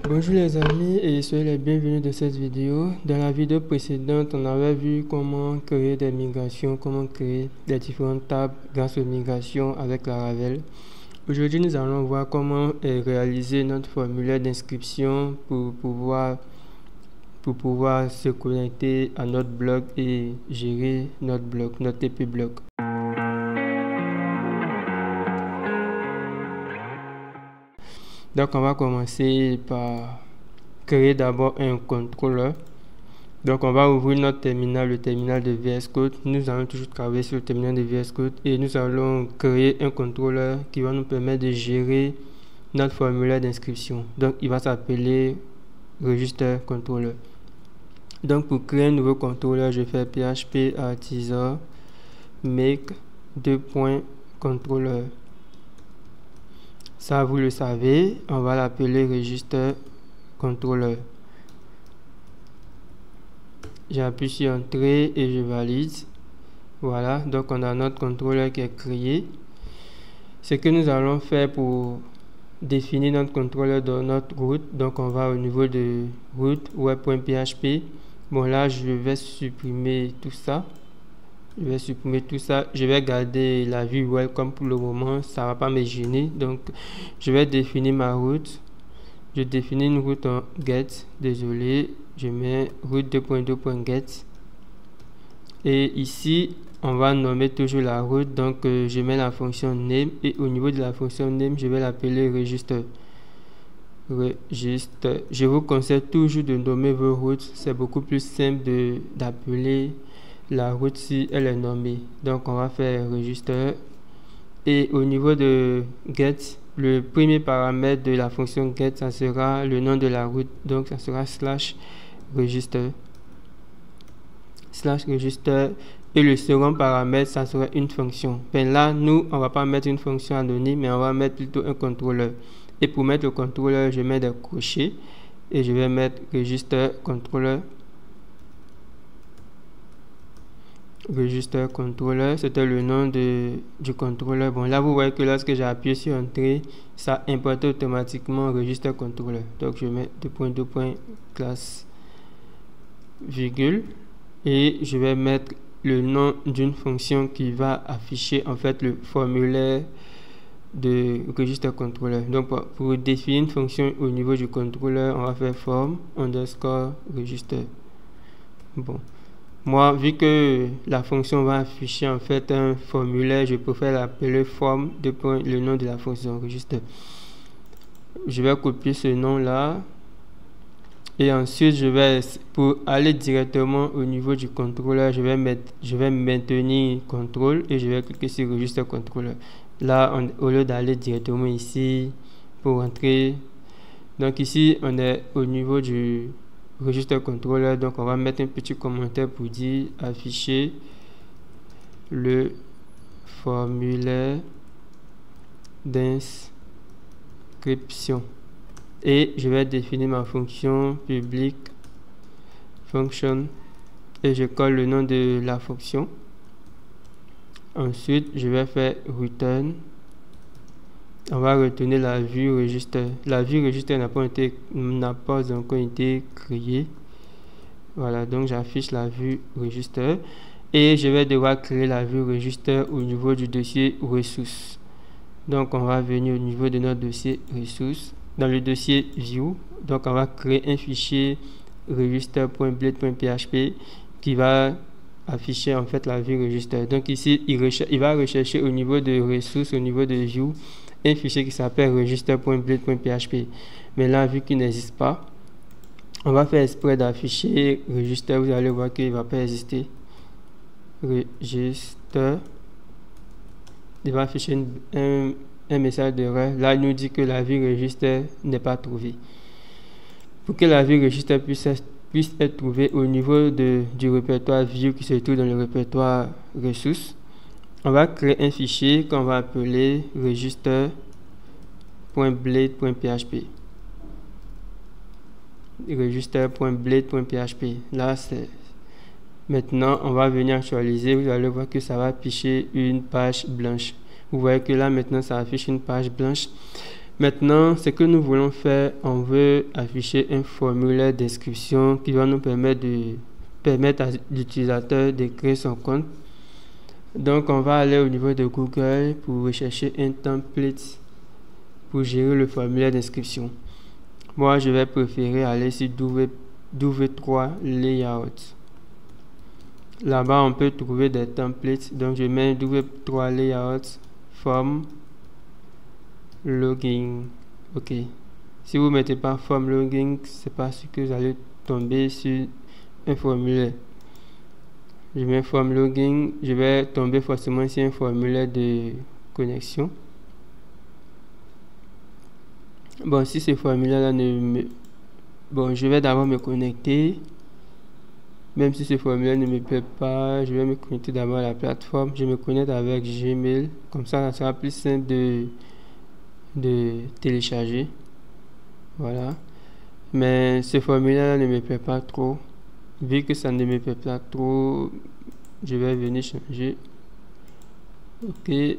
Bonjour les amis et soyez les bienvenus dans cette vidéo. Dans la vidéo précédente, on avait vu comment créer des migrations, comment créer des différentes tables grâce aux migrations avec Laravel. Aujourd'hui, nous allons voir comment réaliser notre formulaire d'inscription pour pouvoir se connecter à notre blog et gérer notre blog, notre TP blog. Donc, on va commencer par créer d'abord un contrôleur. Donc, on va ouvrir notre terminal, le terminal de VS Code. Nous allons toujours travailler sur le terminal de VS Code et nous allons créer un contrôleur qui va nous permettre de gérer notre formulaire d'inscription. Donc, il va s'appeler Register Controller. Donc, pour créer un nouveau contrôleur, je fais PHP artisan make controller. Ça, vous le savez, on va l'appeler Register Controller. J'appuie sur Entrée et je valide. Voilà, donc on a notre contrôleur qui est créé. Ce que nous allons faire pour définir notre contrôleur dans notre route, donc on va au niveau de route web.php. Bon, là, je vais supprimer tout ça. Je vais garder la vue welcome pour le moment, ça va pas me gêner. Donc je vais définir ma route. Je définis une route en get, désolé, je mets route 2.2.get et ici on va nommer toujours la route. Donc je mets la fonction name et au niveau de la fonction name je vais l'appeler register. Je vous conseille toujours de nommer vos routes, c'est beaucoup plus simple d'appeler la route si elle est nommée. Donc on va faire register et au niveau de get, le premier paramètre de la fonction get, ça sera le nom de la route, donc ça sera /register et le second paramètre ça sera une fonction. Ben là nous on va pas mettre une fonction anonyme mais on va mettre plutôt un contrôleur et pour mettre le contrôleur je mets des crochets et je vais mettre register controller. Register controller, c'était le nom du contrôleur. Bon, là vous voyez que lorsque j'ai appuyé sur entrée, ça importe automatiquement register controller. Donc je mets 2.2.class virgule et je vais mettre le nom d'une fonction qui va afficher en fait le formulaire de register controller. Donc pour définir une fonction au niveau du contrôleur, on va faire form underscore register. Bon. Moi, vu que la fonction va afficher en fait un formulaire, je préfère l'appeler form le nom de la fonction register. Je vais copier ce nom là et ensuite pour aller directement au niveau du contrôleur, je vais maintenir contrôle et je vais cliquer sur register controller. Là, au lieu d'aller directement ici pour entrer, donc ici on est au niveau du register controller, donc on va mettre un petit commentaire pour dire afficher le formulaire d'inscription et je vais définir ma fonction public function et je colle le nom de la fonction. Ensuite je vais faire return. On va retourner la vue register. La vue register n'a pas encore été créée. Voilà, donc j'affiche la vue register et je vais devoir créer la vue register au niveau du dossier ressources. Donc on va venir au niveau de notre dossier ressources dans le dossier view. Donc on va créer un fichier register.blade.php qui va afficher en fait la vue register. Donc ici il va rechercher au niveau de ressources, au niveau de view, un fichier qui s'appelle register.blade.php. Mais là, vu qu'il n'existe pas, on va faire exprès d'afficher register. Vous allez voir qu'il ne va pas exister. Register. Il va afficher un message d'erreur. Là, il nous dit que la vue register n'est pas trouvée. Pour que la vue register puisse être trouvée au niveau du répertoire view qui se trouve dans le répertoire ressources, on va créer un fichier qu'on va appeler register.blade.php. Register.blade.php. Là, c'est maintenant, on va venir actualiser. Vous allez voir que ça va afficher une page blanche. Vous voyez que là, maintenant, ça affiche une page blanche. Maintenant, ce que nous voulons faire, on veut afficher un formulaire d'inscription qui va nous permettre à l'utilisateur de créer son compte. Donc, on va aller au niveau de Google pour rechercher un template pour gérer le formulaire d'inscription. Moi, je vais préférer aller sur W3 Layout. Là-bas, on peut trouver des templates. Donc, je mets W3 Layout, Form, Login. Ok. Si vous ne mettez pas Form Login, c'est parce que vous allez tomber sur un formulaire. Je mets Form Login. Je vais tomber forcément sur un formulaire de connexion. Bon, si ce formulaire-là Bon, je vais d'abord me connecter. Même si ce formulaire ne me plaît pas, je vais me connecter d'abord à la plateforme. Je me connecte avec Gmail. Comme ça sera plus simple de télécharger. Voilà. Mais ce formulaire ne me plaît pas trop. Vu que ça ne me plaît pas trop, je vais venir changer. Ok.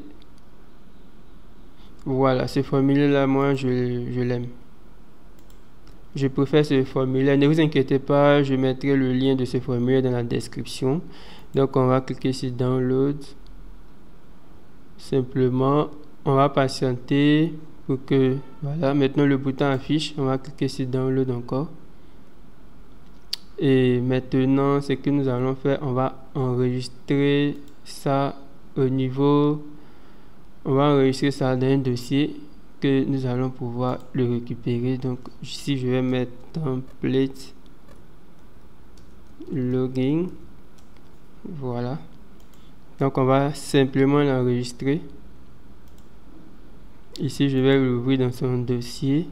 Voilà, ce formulaire-là, moi, je l'aime. Je préfère ce formulaire. Ne vous inquiétez pas, je mettrai le lien de ce formulaire dans la description. Donc, on va cliquer sur Download. Simplement, on va patienter pour que... Voilà, maintenant le bouton affiche. On va cliquer sur Download encore. Et maintenant, ce que nous allons faire, on va enregistrer ça au niveau... On va enregistrer ça dans un dossier que nous allons pouvoir le récupérer. Donc ici je vais mettre template login. Voilà. Donc on va simplement l'enregistrer. Ici je vais l'ouvrir dans son dossier.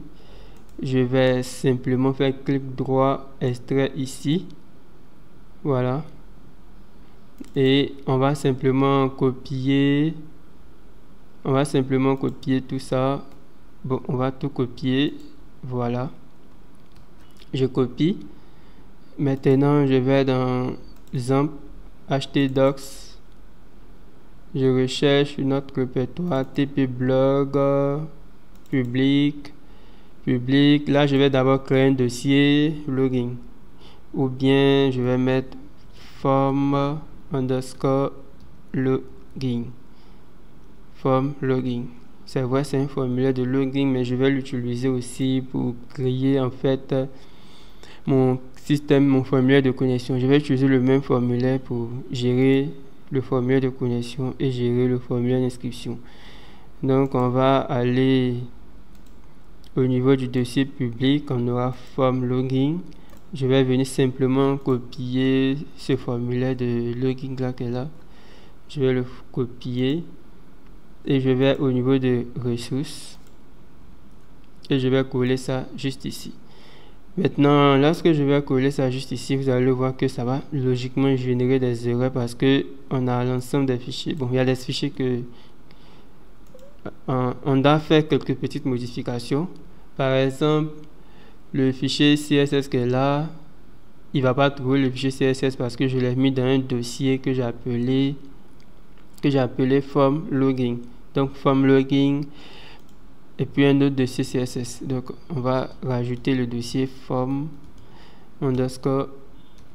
Je vais simplement faire clic droit, extrait ici. Voilà. Et on va simplement copier. On va simplement copier tout ça. Bon, on va tout copier. Voilà. Je copie. Maintenant, je vais dans XAMPP, htdocs. Je recherche notre répertoire tpblog, public. Là, je vais d'abord créer un dossier login. Ou bien, je vais mettre form underscore login. Form login. C'est vrai, c'est un formulaire de login, mais je vais l'utiliser aussi pour créer en fait mon formulaire de connexion. Je vais utiliser le même formulaire pour gérer le formulaire de connexion et gérer le formulaire d'inscription. Donc, on va aller au niveau du dossier public. On aura form login. Je vais venir simplement copier ce formulaire de login là qu'elle a. Je vais le copier. Et je vais au niveau de ressources et je vais coller ça juste ici. Maintenant, lorsque je vais coller ça juste ici, vous allez voir que ça va logiquement générer des erreurs parce que on a l'ensemble des fichiers. Bon, il y a des fichiers que on doit faire quelques petites modifications. Par exemple, le fichier CSS qui est là, il va pas trouver le fichier CSS parce que je l'ai mis dans un dossier que j'ai appelé form login. Donc form login et puis un autre dossier CSS. Donc on va rajouter le dossier form underscore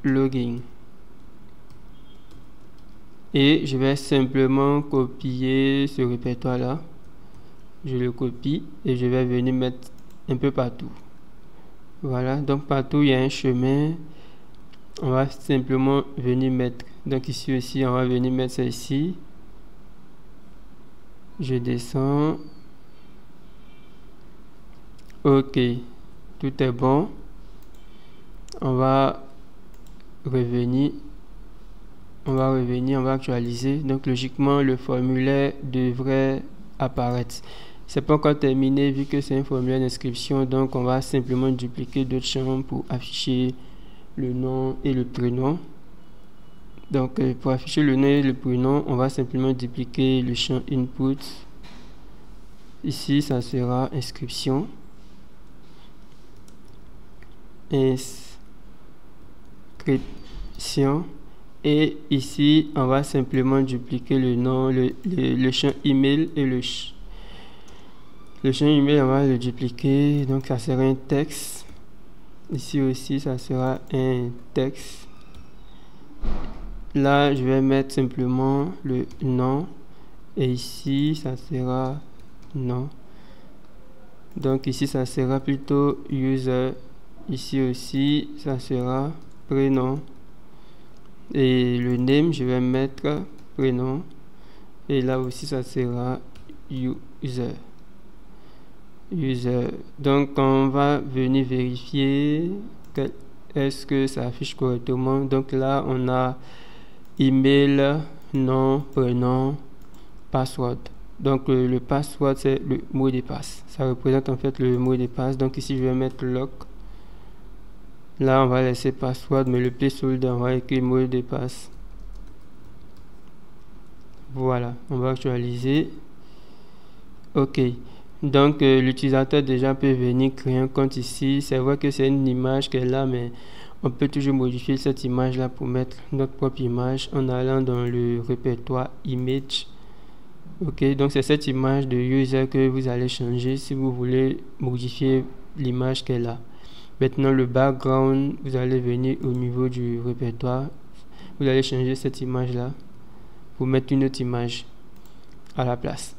login. Et je vais simplement copier ce répertoire là. Je le copie et je vais venir mettre un peu partout. Voilà, donc partout il y a un chemin. On va simplement venir mettre. Donc ici aussi, on va venir mettre ça ici. Je descends. Ok, tout est bon. On va revenir. On va actualiser. Donc logiquement, le formulaire devrait apparaître. C'est pas encore terminé vu que c'est un formulaire d'inscription. Donc on va simplement dupliquer d'autres champs pour afficher le nom et le prénom. Donc pour afficher le nom et le prénom, on va simplement dupliquer le champ input. Ici, ça sera inscription. Inscription. Et ici, on va simplement dupliquer le nom, le champ email et Le champ email, on va le dupliquer, donc ça sera un texte. Ici aussi, ça sera un texte. Là, je vais mettre simplement le nom. Et ici, ça sera nom. Donc ici, ça sera plutôt user. Ici aussi, ça sera prénom. Et le name, je vais mettre prénom. Et là aussi, ça sera user. Donc, on va venir vérifier est-ce que ça affiche correctement. Donc là, on a email, nom, prénom, password. Donc le password, c'est le mot de passe. Ça représente en fait le mot de passe. Donc ici, je vais mettre lock. Là, on va laisser password, mais le placeholder, on va écrire mot de passe. Voilà, on va actualiser. OK. Donc l'utilisateur déjà peut venir créer un compte ici. C'est vrai que c'est une image qui est là, mais on peut toujours modifier cette image là pour mettre notre propre image en allant dans le répertoire image. OK, donc c'est cette image de user que vous allez changer si vous voulez modifier l'image qui est là. Maintenant le background, vous allez venir au niveau du répertoire, vous allez changer cette image là pour mettre une autre image à la place.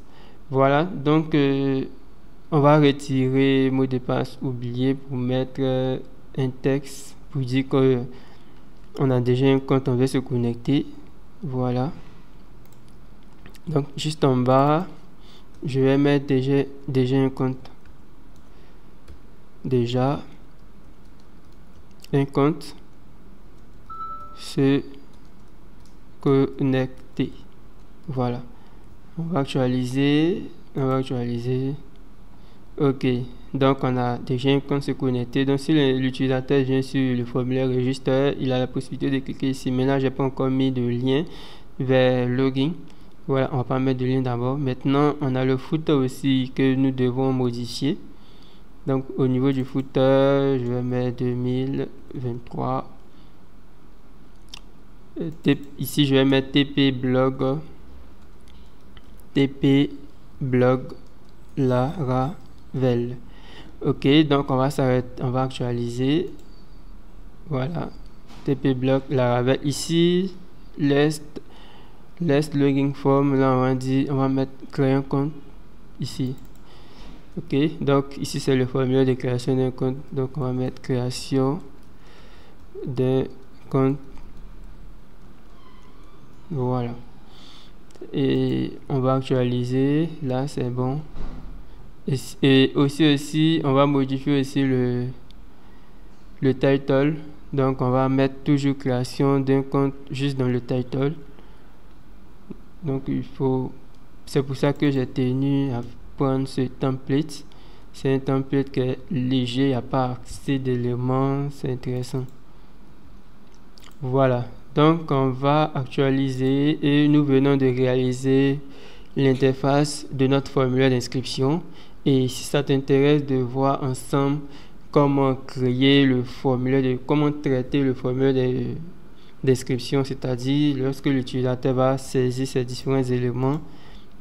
Voilà, donc on va retirer mot de passe oublié pour mettre un texte pour dire qu'on a déjà un compte, on veut se connecter. Voilà. Donc juste en bas, je vais mettre déjà un compte. Déjà un compte se connecter. Voilà. On va actualiser. OK. Donc on a déjà un compte se connecter. Donc si l'utilisateur vient sur le formulaire register, il a la possibilité de cliquer ici. Mais là, j'ai pas encore mis de lien vers login. Voilà, on va pas mettre de lien d'abord. Maintenant, on a le footer aussi que nous devons modifier. Donc au niveau du footer, je vais mettre 2023. Ici, je vais mettre TP blog Laravel. OK, donc on va s'arrêter, on va actualiser. Voilà, TP blog Laravel. Ici, lest login form, là on va mettre créer un compte ici. OK, donc ici c'est le formulaire de création d'un compte. Donc on va mettre création d'un compte. Voilà. Et on va actualiser. Là c'est bon. Et aussi on va modifier aussi le title. Donc on va mettre toujours création d'un compte juste dans le title. Donc c'est pour ça que j'ai tenu à prendre ce template. C'est un template qui est léger, il n'y a pas assez d'éléments, c'est intéressant. Voilà, donc on va actualiser et nous venons de réaliser l'interface de notre formulaire d'inscription. Et si ça t'intéresse de voir ensemble comment créer le formulaire, comment traiter le formulaire d'inscription, c'est-à-dire lorsque l'utilisateur va saisir ces différents éléments,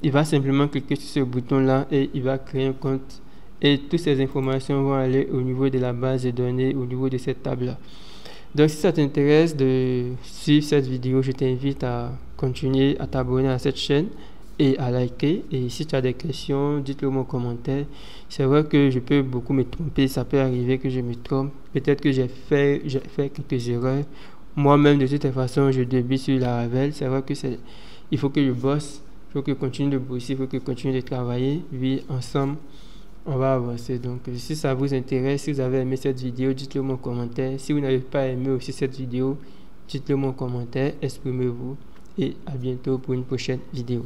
il va simplement cliquer sur ce bouton là et il va créer un compte et toutes ces informations vont aller au niveau de la base de données, au niveau de cette table là. Donc si ça t'intéresse de suivre cette vidéo, je t'invite à continuer à t'abonner à cette chaîne et à liker. Et si tu as des questions, dites-le moi en commentaire. C'est vrai que je peux beaucoup me tromper, ça peut arriver que je me trompe, peut-être que j'ai fait quelques erreurs. Moi-même, de toute façon, je débute sur Laravel. C'est vrai que il faut que je bosse, il faut que je continue de bosser, il faut que je continue de travailler. Oui, ensemble, on va avancer. Donc, si ça vous intéresse, si vous avez aimé cette vidéo, dites-le moi en commentaire. Si vous n'avez pas aimé aussi cette vidéo, dites-le moi en commentaire, exprimez-vous. Et à bientôt pour une prochaine vidéo.